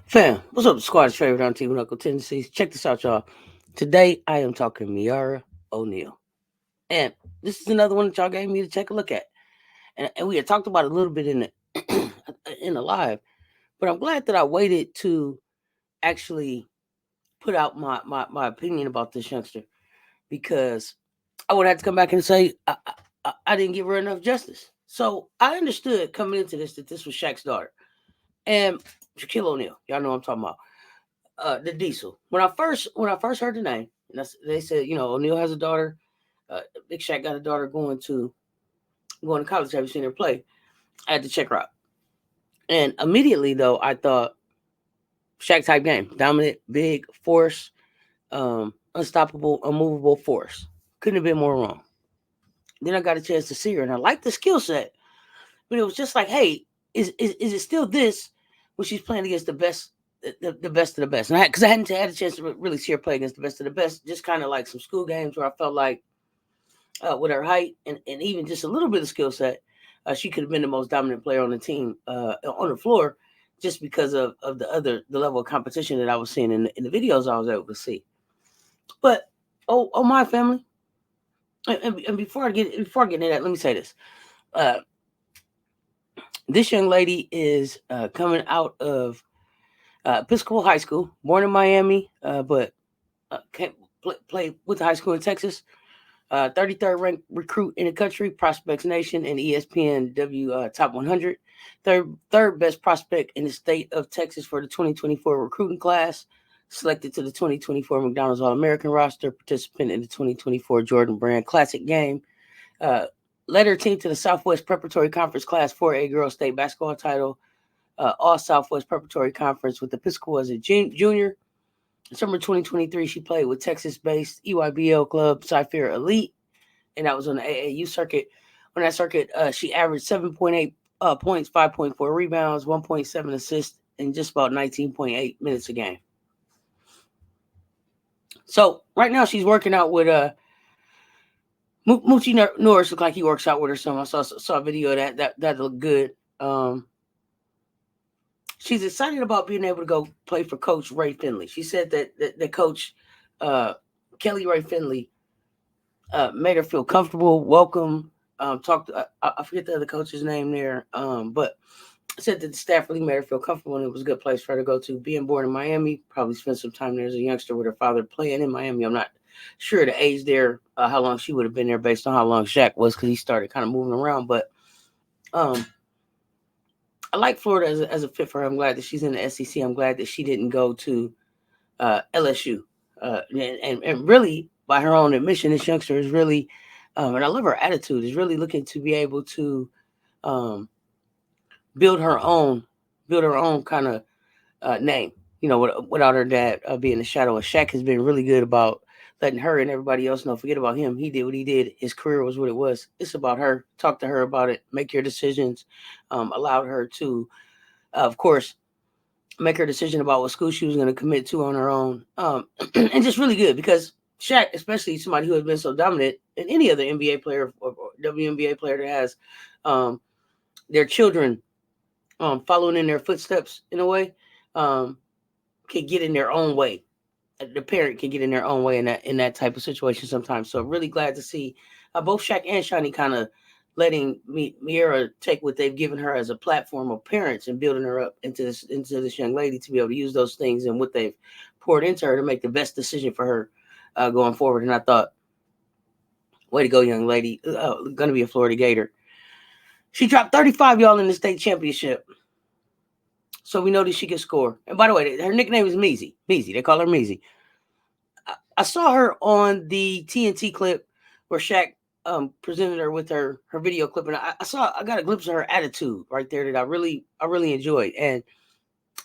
Fam, what's up, the squad's favorite on TV Uncle Tendencies? Check this out, y'all. Today, I am talking Miara O'Neal. And this is another one that y'all gave me to take a look at. And we had talked about it a little bit in the in the live, but I'm glad that I waited to actually put out my opinion about this youngster because I would have to come back and say I didn't give her enough justice. So I understood coming into this that this was Shaq's daughter. And Shaquille O'Neal, y'all know what I'm talking about. The Diesel. When I first heard the name, and they said, O'Neal has a daughter. Big Shaq got a daughter going to college. Have you seen her play? I had to check her out, and immediately though I thought Shaq type game, dominant, big force, unstoppable, unmovable force. Couldn't have been more wrong. Then I got a chance to see her, and I liked the skill set, but it was just like, hey, is it still this when she's playing against the best the best of the best. And because I hadn't had a chance to really see her play against the best of the best, just kind of like some school games where I felt like with her height and even just a little bit of skill set, she could have been the most dominant player on the team on the floor just because of the level of competition that I was seeing in the videos I was able to see. But oh my family, and before I get into that, let me say this. Uh, this young lady is coming out of Episcopal High School, born in Miami, but can't play with the high school in Texas. 33rd ranked recruit in the country, Prospects Nation, and ESPN W Top 100. Third best prospect in the state of Texas for the 2024 recruiting class. Selected to the 2024 McDonald's All-American roster. Participant in the 2024 Jordan Brand Classic game. Uh, Led her team to the Southwest Preparatory Conference Class 4A Girls State Basketball title. All Southwest Preparatory Conference with Episcopal as a junior. Summer 2023, she played with Texas-based EYBL club Cypher Elite, and that was on the AAU circuit. On that circuit, she averaged 7.8 points, 5.4 rebounds, 1.7 assists, and just about 19.8 minutes a game. So right now she's working out with Moochie Norris. Look like he works out with her son. I saw a video of that looked good. She's excited about being able to go play for Coach Ray Finley. She said that the coach Kelly Ray Finley made her feel comfortable, welcome. Talked. I forget the other coach's name there, but said that the staff really made her feel comfortable and it was a good place for her to go to. Being born in Miami, probably spent some time there as a youngster with her father playing in Miami. I'm not sure the age there, how long she would have been there based on how long Shaq was because he started kind of moving around. But I like Florida as a fit for her. I'm glad that she's in the SEC. I'm glad that she didn't go to LSU. And really, by her own admission, this youngster is really, and I love her attitude, is really looking to be able to um, build her own, kind of name. Without her dad being the shadow. And Shaq has been really good about letting her and everybody else know. Forget about him. He did what he did. His career was what it was. It's about her. Talk to her about it. Make your decisions. Allowed her to, of course, make her decision about what school she was going to commit to on her own. And just really good because Shaq, especially somebody who has been so dominant, and any other NBA player or WNBA player that has their children following in their footsteps in a way, can get in their own way. The parent can get in their own way in that type of situation sometimes. So really glad to see both Shaq and Shani kind of letting Miara take what they've given her as a platform of parents and building her up into this young lady to be able to use those things and what they've poured into her to make the best decision for her going forward. And I thought, way to go, young lady. Going to be a Florida Gator. She dropped 35, y'all, in the state championship. So we know that she can score. And by the way, her nickname is Meezy. Meezy. They call her Meezy. I saw her on the TNT clip where Shaq presented her with her video clip, and I got a glimpse of her attitude right there that I really enjoyed. And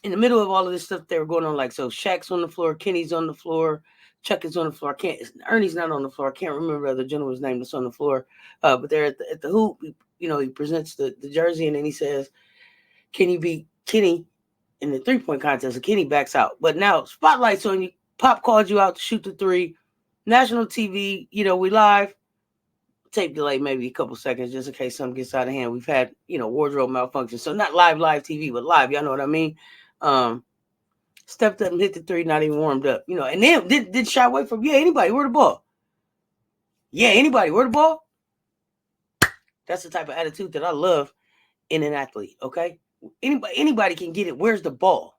in the middle of all of this stuff they were going on, like, so Shaq's on the floor, Kenny's on the floor, Chuck is on the floor. Ernie's not on the floor. I can't remember the gentleman's name that's on the floor. But they're at the hoop. He presents the jersey, and then he says, "Can you beat Kenny in the 3-point contest?" And Kenny backs out. But now spotlight's on you. Pop called you out to shoot the 3. National TV, we live. Tape delay maybe a couple seconds just in case something gets out of hand. We've had, wardrobe malfunction. So not live TV, but live. Y'all know what I mean? Stepped up and hit the three, not even warmed up. And then did shy away from, anybody, where the ball? Yeah, anybody, where the ball? That's the type of attitude that I love in an athlete, okay? Anybody can get it. Where's the ball?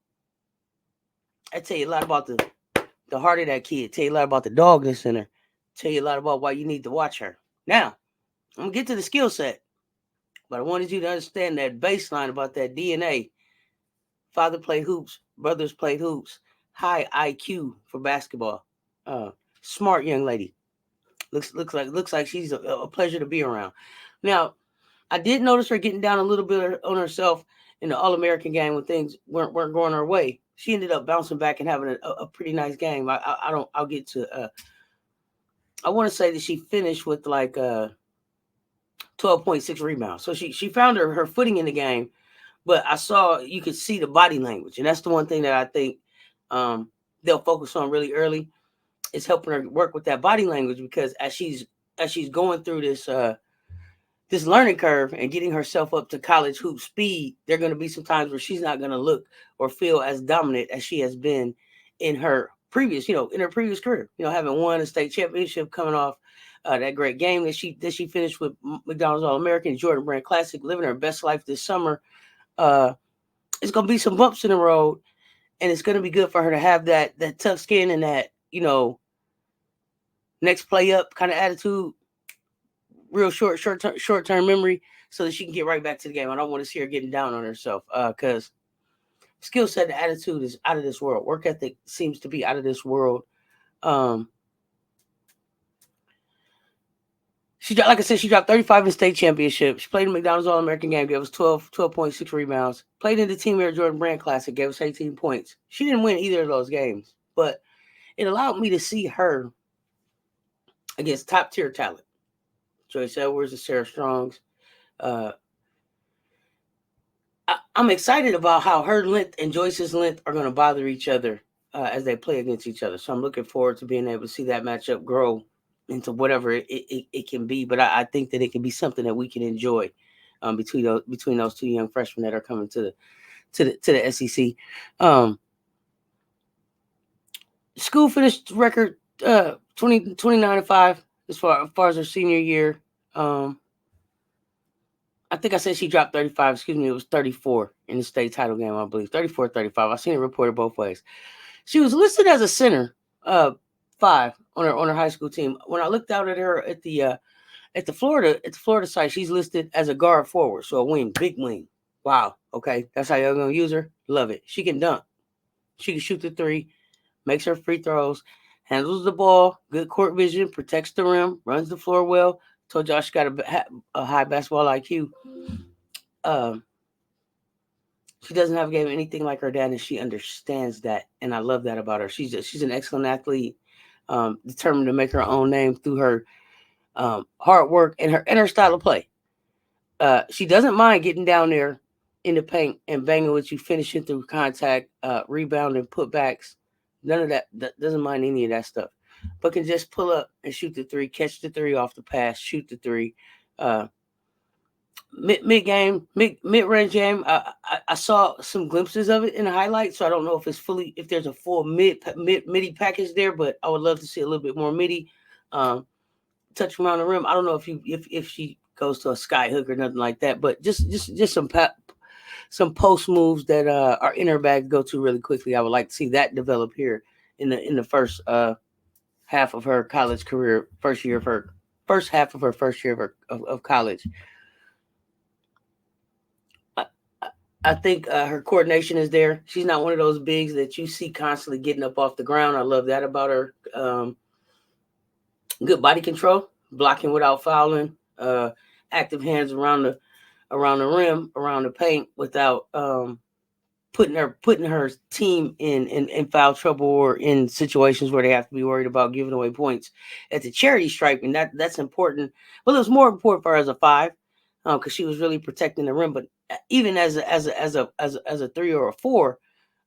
I tell you a lot about the heart of that kid. Tell you a lot about the dogness in her. Tell you a lot about why you need to watch her. Now, I'm going to get to the skill set. But I wanted you to understand that baseline about that DNA. Father played hoops. Brothers played hoops. High IQ for basketball. Smart young lady. Looks like she's a pleasure to be around. Now, I did notice her getting down a little bit on herself in the All-American game when things weren't going her way. She ended up bouncing back and having a pretty nice game. I'll get to. I want to say that she finished with like 12.6 rebounds. So she found her footing in the game, but you could see the body language, and that's the one thing that I think they'll focus on really early is helping her work with that body language, because as she's going through this learning curve and getting herself up to college hoop speed, there are going to be some times where she's not going to look or feel as dominant as she has been in her previous career. Having won a state championship, coming off that great game that she finished with McDonald's All-American, Jordan Brand Classic, living her best life this summer. It's going to be some bumps in the road, and it's going to be good for her to have that tough skin and that, next play up kind of attitude, real short-term memory, so that she can get right back to the game. I don't want to see her getting down on herself, because skill set and attitude is out of this world. Work ethic seems to be out of this world. Like I said, she dropped 35 in the state championship. She played in McDonald's All-American game, gave us 12.6 rebounds. Played in the Team Air Jordan Brand Classic, gave us 18 points. She didn't win either of those games, but it allowed me to see her against top-tier talent. Joyce Edwards and Sarah Strongs. I'm excited about how her length and Joyce's length are going to bother each other as they play against each other. So I'm looking forward to being able to see that matchup grow into whatever it can be. But I think that it can be something that we can enjoy between those two young freshmen that are coming to the SEC. School finished record 29-5 as far as her senior year. I think I said she dropped 35. Excuse me, it was 34 in the state title game, I believe. 34-35. I've seen it reported both ways. She was listed as a center, 5 on her high school team. When I looked out at her at the Florida site, she's listed as a guard forward, so a wing, big wing. Wow. Okay, that's how y'all gonna use her. Love it. She can dunk. She can shoot the three, makes her free throws, handles the ball, good court vision, protects the rim, runs the floor well. Told y'all she got a high basketball IQ. She doesn't have a game anything like her dad, and she understands that, and I love that about her. She's an excellent athlete, determined to make her own name through her hard work and her style of play. She doesn't mind getting down there in the paint and banging with you, finishing through contact, rebounding, putbacks. None of that. Doesn't mind any of that stuff, but can just pull up and shoot the three, catch the three off the pass, shoot the three. Mid-range game. I saw some glimpses of it in the highlights, so I don't know if there's a full midi package there, but I would love to see a little bit more midi. Touch around the rim. I don't know if she goes to a sky hook or nothing like that, but just some post moves that are in her bag to go to really quickly. I would like to see that develop here in the first half of her college career, first half of her first year of college. I think her coordination is there. She's not one of those bigs that you see constantly getting up off the ground. I love that about her. Good body control, blocking without fouling, active hands around the rim, around the paint without putting her team in foul trouble or in situations where they have to be worried about giving away points at the charity stripe, and that's important. Well, it was more important for her as a 5 because she was really protecting the rim, but even as a 3 or a 4,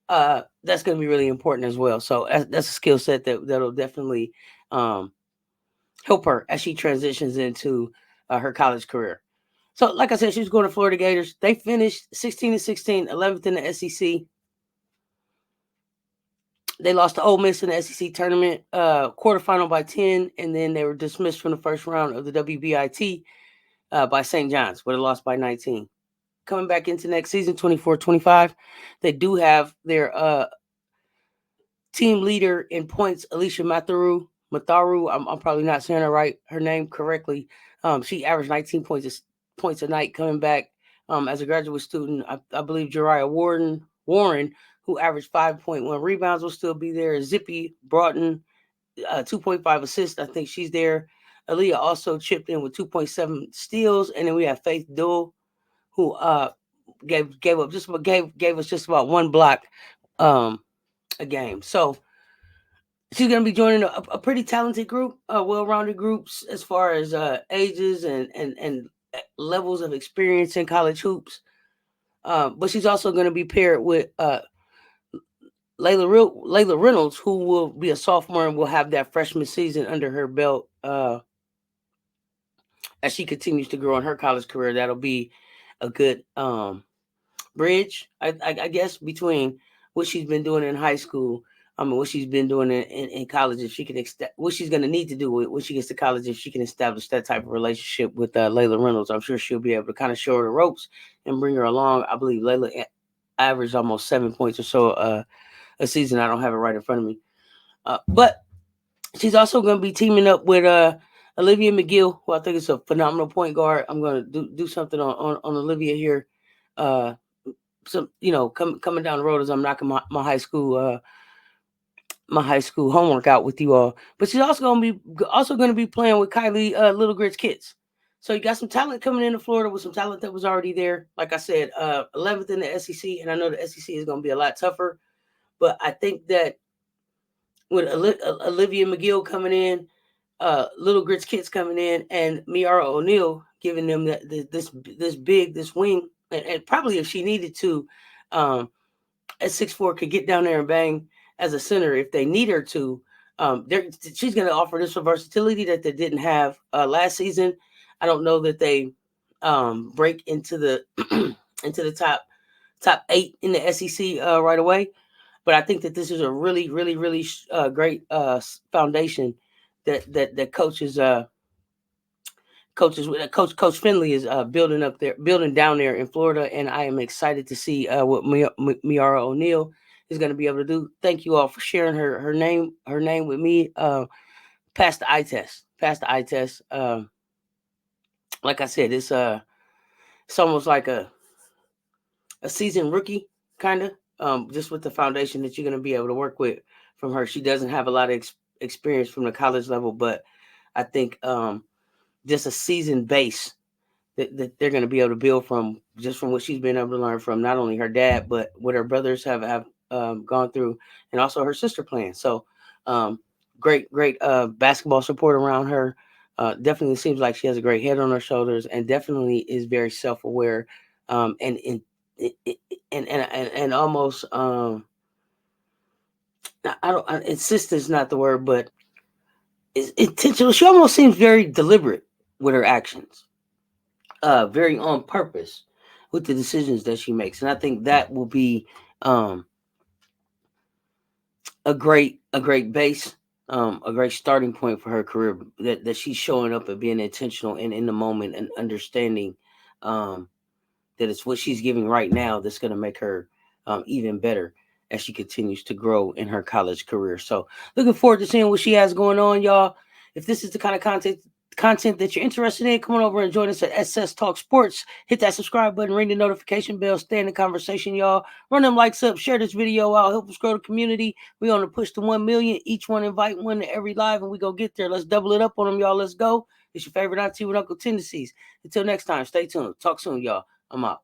that's going to be really important as well. So that's a skill set that'll definitely help her as she transitions into her college career. So, like I said, she's going to Florida Gators. They finished 16-16, 11th in the SEC. They lost to Ole Miss in the SEC tournament quarterfinal by 10, and then they were dismissed from the first round of the WBIT by St. John's, where they lost by 19. Coming back into next season, 24-25, they do have their team leader in points, Alicia Matharu. I'm probably not saying her name correctly. She averaged 19 points a night coming back as a graduate student. I believe Jariah Warren, who averaged 5.1 rebounds, will still be there. Zippy Broughton, 2.5 assists. I think she's there. Aaliyah also chipped in with 2.7 steals, and then we have Faith Dull, who gave us just about one block a game. So she's going to be joining a pretty talented group, well-rounded groups as far as ages and levels of experience in college hoops. But she's also going to be paired with Layla Reynolds, who will be a sophomore and will have that freshman season under her belt as she continues to grow in her college career. That'll be a good bridge, I guess, between what she's been doing in high school, what she's been doing in college. If she can, what she's going to need to do when she gets to college, if she can establish that type of relationship with Layla Reynolds, I'm sure she'll be able to kind of show her the ropes and bring her along. I believe Layla averaged almost 7 points or so a season. I don't have it right in front of me, but she's also going to be teaming up with Olivia McGill, who I think is a phenomenal point guard. I'm going to do something on Olivia here. Some coming down the road as I'm knocking my high school homework out with you all. But she's also going to be playing with Kylie Little Grits Kids. So you got some talent coming into Florida with some talent that was already there. Like I said, 11th in the SEC, and I know the SEC is going to be a lot tougher. But I think that with Olivia McGill coming in, Little Grits Kids coming in, and Miara O'Neal giving them this wing, and probably if she needed to, at 6'4", could get down there and bang as a center if they need her to. She's going to offer this versatility that they didn't have last season. I don't know that they break into the into the top 8 in the SEC right away, but I think that this is a really, really, really great foundation that Coach Finley is building down there in Florida, and I am excited to see what Miara O'Neal is going to be able to do. Thank you all for sharing her name with me. Pass the eye test. Like I said, it's almost like a seasoned rookie kind of, just with the foundation that you're going to be able to work with from her. She doesn't have a lot of experience from the college level, but I think just a seasoned base that they're going to be able to build from, just from what she's been able to learn from not only her dad, but what her brothers have gone through, and also her sister playing. So great basketball support around her. Definitely seems like she has a great head on her shoulders, and definitely is very self-aware, and almost insist is not the word, but it's intentional. She almost seems very deliberate with her actions, very on purpose with the decisions that she makes, and I think that will be a great base, a great starting point for her career. That she's showing up and being intentional and in the moment and understanding that it's what she's giving right now that's going to make her even better as she continues to grow in her college career. So looking forward to seeing what she has going on, y'all. If this is the kind of content that you're interested in, come on over and join us at Cess Talk Sports. Hit that subscribe button, ring the notification bell, stay in the conversation, y'all. Run them likes up, share this video out, help us grow the community. We on the push to 1 million. Each one invite one to every live, and we go get there. Let's double it up on them, y'all. Let's go. It's your favorite auntie with Uncle Tendencies. Until next time, stay tuned. Talk soon, y'all. I'm out.